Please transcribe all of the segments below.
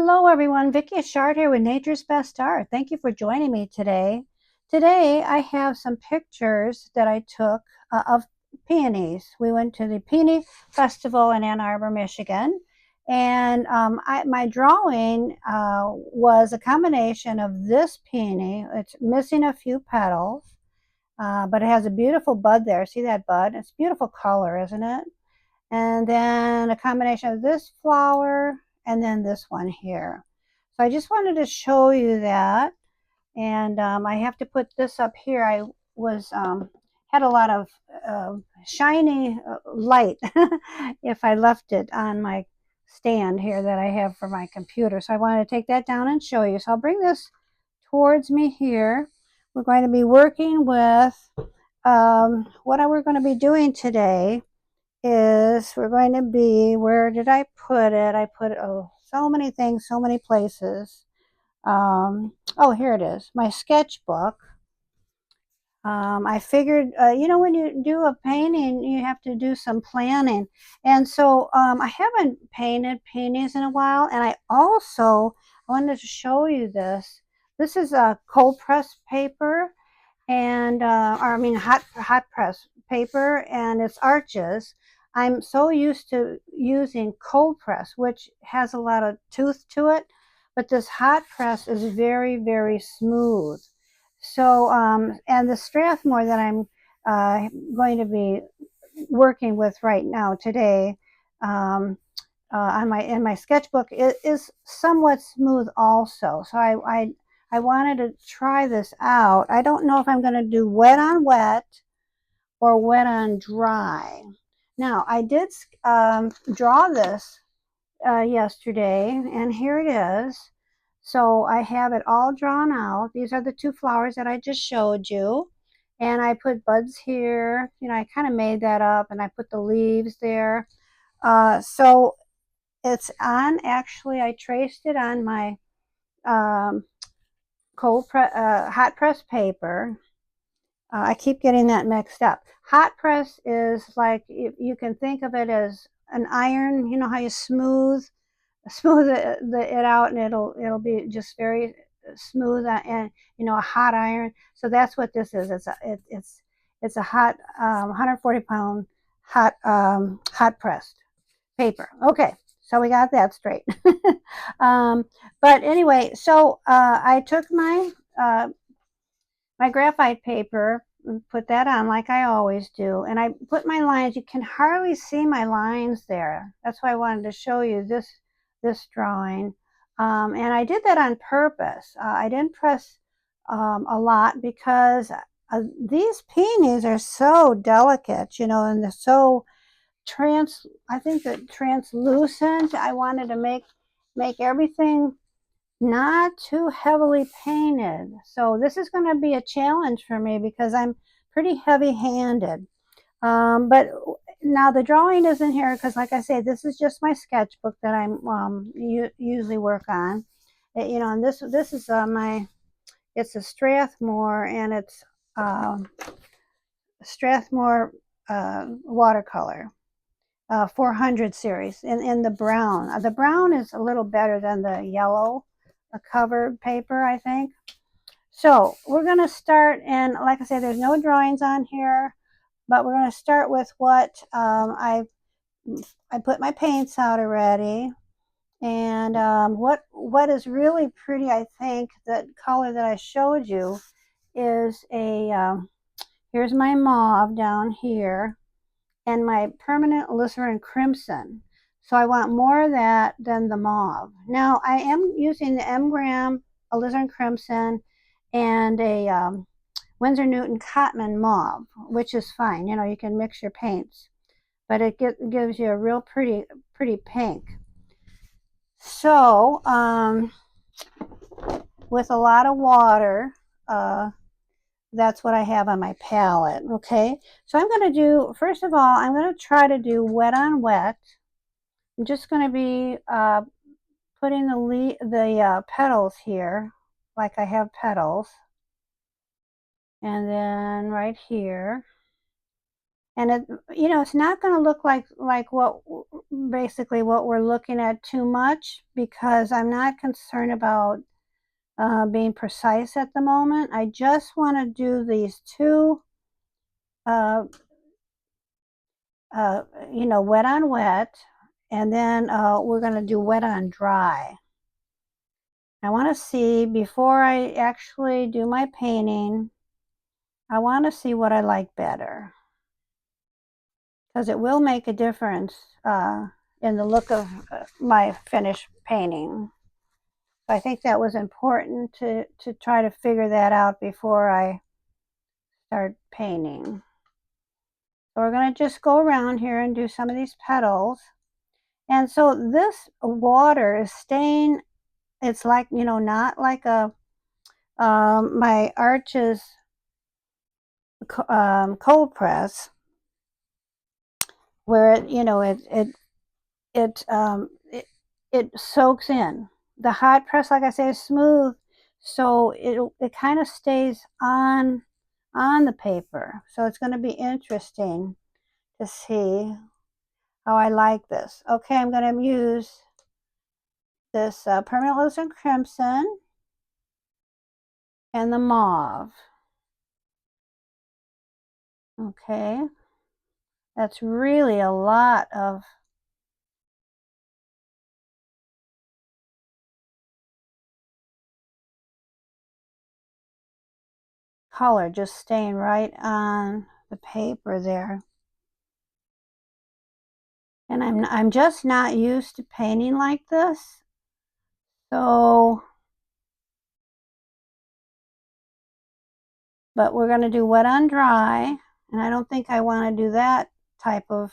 Hello everyone, Vicki Achard here with Nature's Best Art. Thank you for joining me today. Today I have some pictures that I took of peonies. We went to the Peony Festival in Ann Arbor, Michigan, and my drawing was a combination of this peony. It's missing a few petals, but it has a beautiful bud there. See that bud? It's a beautiful color, isn't it? And then a combination of this flower and then this one here. So I just wanted to show you that. And I have to put this up here. I was had a lot of shiny light if I left it on my stand here that I have for my computer. So I wanted to take that down and show you. So I'll bring this towards me here. We're going to be working with what we're going to be doing today is we're going to be, where did I put it? I put, oh, so many things, so many places. Oh, here it is, my sketchbook. I figured, when you do a painting, you have to do some planning. And so I haven't painted peonies in a while. And I also wanted to show you this. This is a cold press paper and or I mean hot press paper, and it's arches. I'm so used to using cold press, which has a lot of tooth to it, but this hot press is very, very smooth. So and the Strathmore that I'm going to be working with right now today on my sketchbook is somewhat smooth also. So I wanted to try this out. I don't know if I'm going to do wet on wet or wet on dry. Now I did draw this yesterday, and here it is. So I have it all drawn out. These are the two flowers that I just showed you. And I put buds here. I kind of made that up, and I put the leaves there. So it's on, actually, I traced it on my um, hot press paper. I keep getting that mixed up. Hot press is like, you can think of it as an iron. You know how you smooth it out, and it'll be just very smooth, and a hot iron. So that's what this is. It's a hot 140-pound hot pressed paper. Okay, so we got that straight. But anyway, so I took my graphite paper and put that on like I always do, and I put my lines. You can hardly see my lines there. That's why I wanted to show you this drawing, and I did that on purpose. I didn't press a lot because these peonies are so delicate, and they're so I think that translucent. I wanted to make everything not too heavily painted. So this is going to be a challenge for me because I'm pretty heavy-handed. But now the drawing isn't here because, like I say, this is just my sketchbook that I usually work on. And this is it's a Strathmore, and it's Strathmore watercolor. 400 series in the brown. The brown is a little better than the yellow covered paper, I think. So we're going to start, and like I said, there's no drawings on here, but we're going to start with what I put my paints out already. And what is really pretty, I think, that color that I showed you is here's my mauve down here, and my permanent alizarin crimson. So I want more of that than the mauve. Now I am using the M-Gram alizarin crimson and a Winsor Newton Cotman mauve, which is fine. You can mix your paints, but it gives you a real pretty pink. So with a lot of water, that's what I have on my palette. Okay, so I'm going to do, first of all, I'm going to try to do wet on wet. I'm just going to be putting the petals here, like I have petals, and then right here, And it, you know, it's not going to look like what basically what we're looking at too much, because I'm not concerned about being precise at the moment. I just want to do these two, uh, uh, you know, wet on wet, and then we're going to do wet on dry. I want to see, before I actually do my painting, I want to see what I like better, because it will make a difference in the look of my finished painting. I think that was important to try to figure that out before I start painting. So we're going to just go around here and do some of these petals. And so this water is staying, it's like, you know, not like a my Arches cold press, where it, you know, it, it soaks in. The hot press, like I say, is smooth, so it kind of stays on the paper. So it's going to be interesting to see how I like this. Okay, I'm going to use this permanent Lisbon crimson and the mauve. Okay, that's really a lot of color just staying right on the paper there. And I'm just not used to painting like this. So, but we're going to do wet on dry, and I don't think I want to do that type of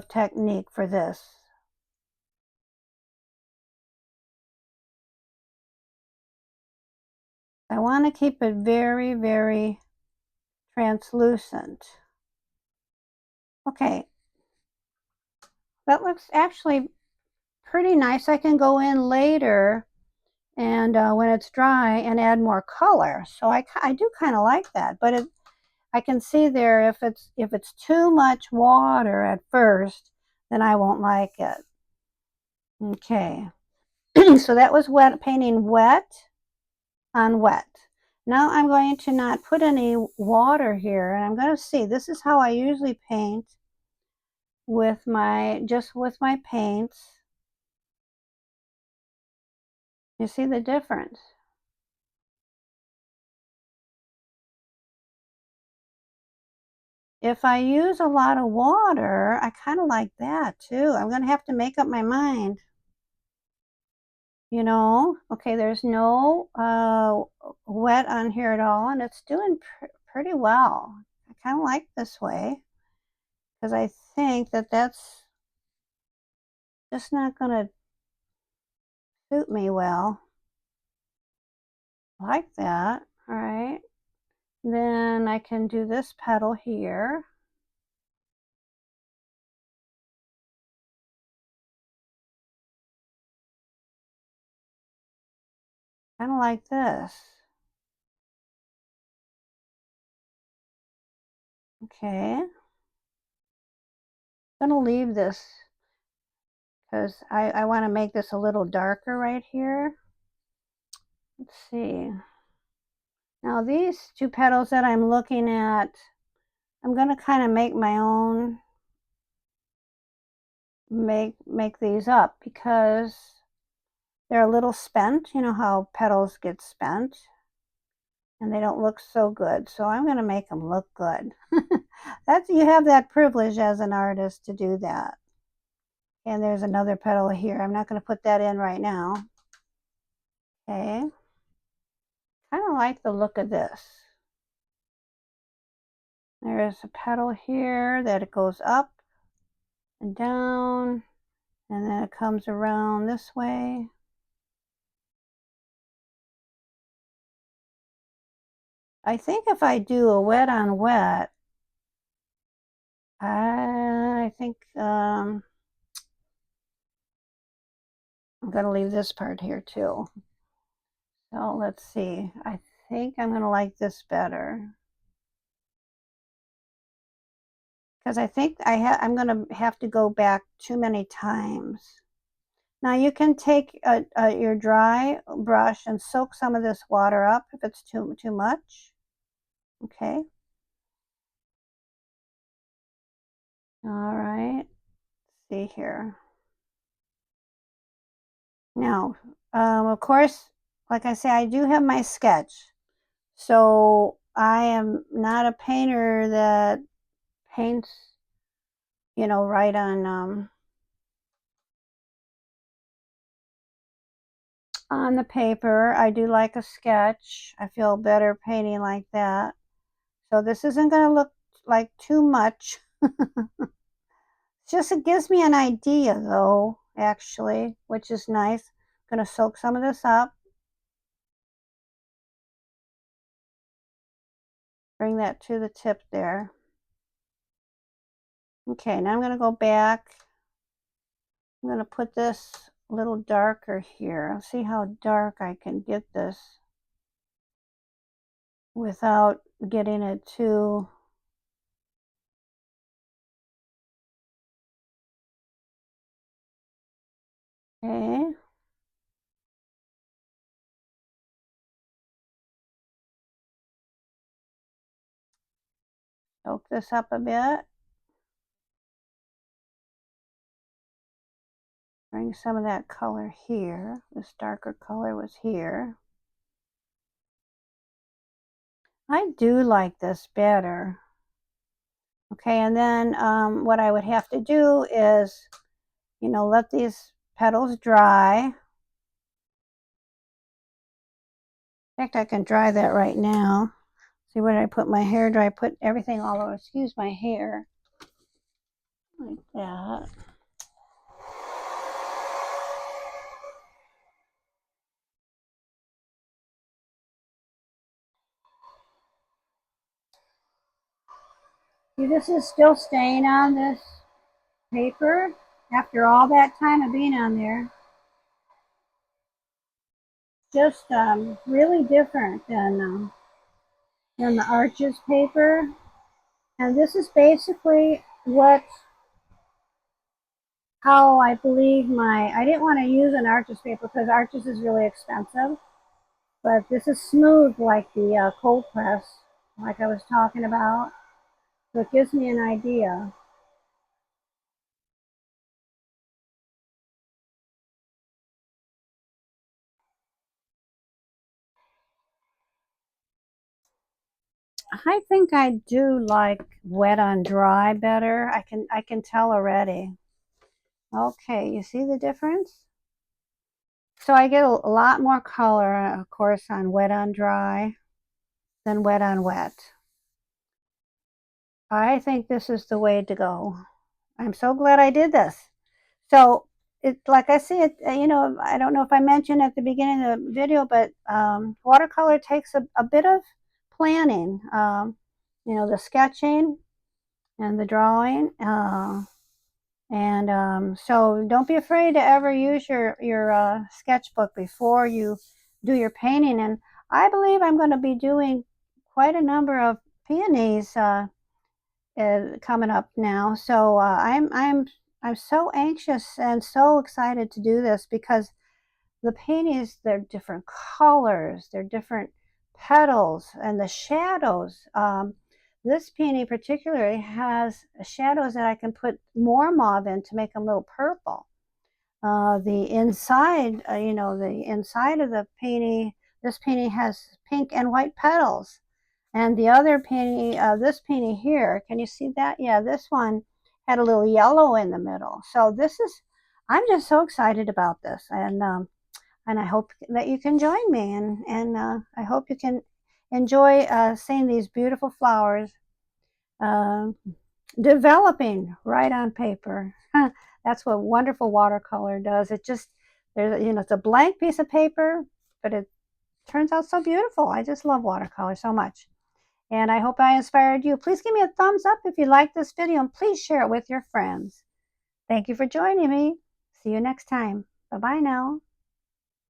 technique for this. I want to keep it very, very translucent. Okay, that looks actually pretty nice. I can go in later and when it's dry and add more color. So I do kind of like that, but I can see there, if it's too much water at first, then I won't like it. Okay, so that was wet, painting wet on wet. Now I'm going to not put any water here, and I'm going to see, this is how I usually paint with my, just with my paints. You see the difference? If I use a lot of water, I kind of like that too. I'm going to have to make up my mind. You know, okay, there's no wet on here at all, and it's doing pretty well. I kind of like this way, because I think that that's just not going to suit me well. Like that. All right. Then I can do this petal here. Kind of like this. Okay. I'm going to leave this because I want to make this a little darker right here. Let's see. Now these two petals that I'm looking at, I'm going to kind of make my own, make these up, because they're a little spent. You know how petals get spent and they don't look so good. So I'm going to make them look good. That's, you have that privilege as an artist to do that. And there's another petal here. I'm not going to put that in right now. Okay. Kind of like the look of this. There's a petal here that it goes up and down, and then it comes around this way. I think if I do a wet on wet, I think I'm going to leave this part here too. So let's see. I think I'm going to like this better. because I think I'm going to have to go back too many times. Now you can take your dry brush and soak some of this water up if it's too much. Okay. All right. Let's see here. Now, of course, like I say, I do have my sketch. So I am not a painter that paints, right on the paper. I do like a sketch. I feel better painting like that. So this isn't going to look like too much. Just it gives me an idea though, actually, which is nice. I'm going to soak some of this up. Bring that to the tip there. Okay, now I'm going to go back. I'm going to put this a little darker here. I'll see how dark I can get this without getting it too... Okay. Soak this up a bit. Bring some of that color here. This darker color was here. I do like this better. Okay, and then what I would have to do is, let these petals dry. In fact, I can dry that right now. See, where did I put my hair dry? I put everything all over, excuse my hair, like that. See, this is still staying on this paper after all that time of being on there. Just really different than the Arches paper. And this is basically how I believe I didn't want to use an Arches paper because Arches is really expensive. But this is smooth like the cold press, like I was talking about. So it gives me an idea. I think I do like wet on dry better. I can tell already. Okay, you see the difference? So I get a lot more color, of course, on wet on dry than wet on wet. I think this is the way to go. I'm so glad I did this. So like I said, I don't know if I mentioned at the beginning of the video, but watercolor takes a bit of planning. The sketching and the drawing. So don't be afraid to ever use your sketchbook before you do your painting. And I believe I'm going to be doing quite a number of peonies coming up now. So I'm so anxious and so excited to do this because the peonies, they're different colors, they're different petals, and the shadows. This peony particularly has shadows that I can put more mauve in to make them a little purple. The inside, the inside of the peony, this peony has pink and white petals. And the other peony, this peony here, can you see that? Yeah, this one had a little yellow in the middle. So I'm just so excited about this. And I hope that you can join me. And I hope you can enjoy seeing these beautiful flowers uh, developing right on paper. That's what wonderful watercolor does. It's a blank piece of paper, but it turns out so beautiful. I just love watercolor so much. And I hope I inspired you. Please give me a thumbs up if you like this video and please share it with your friends. Thank you for joining me. See you next time. Bye-bye now.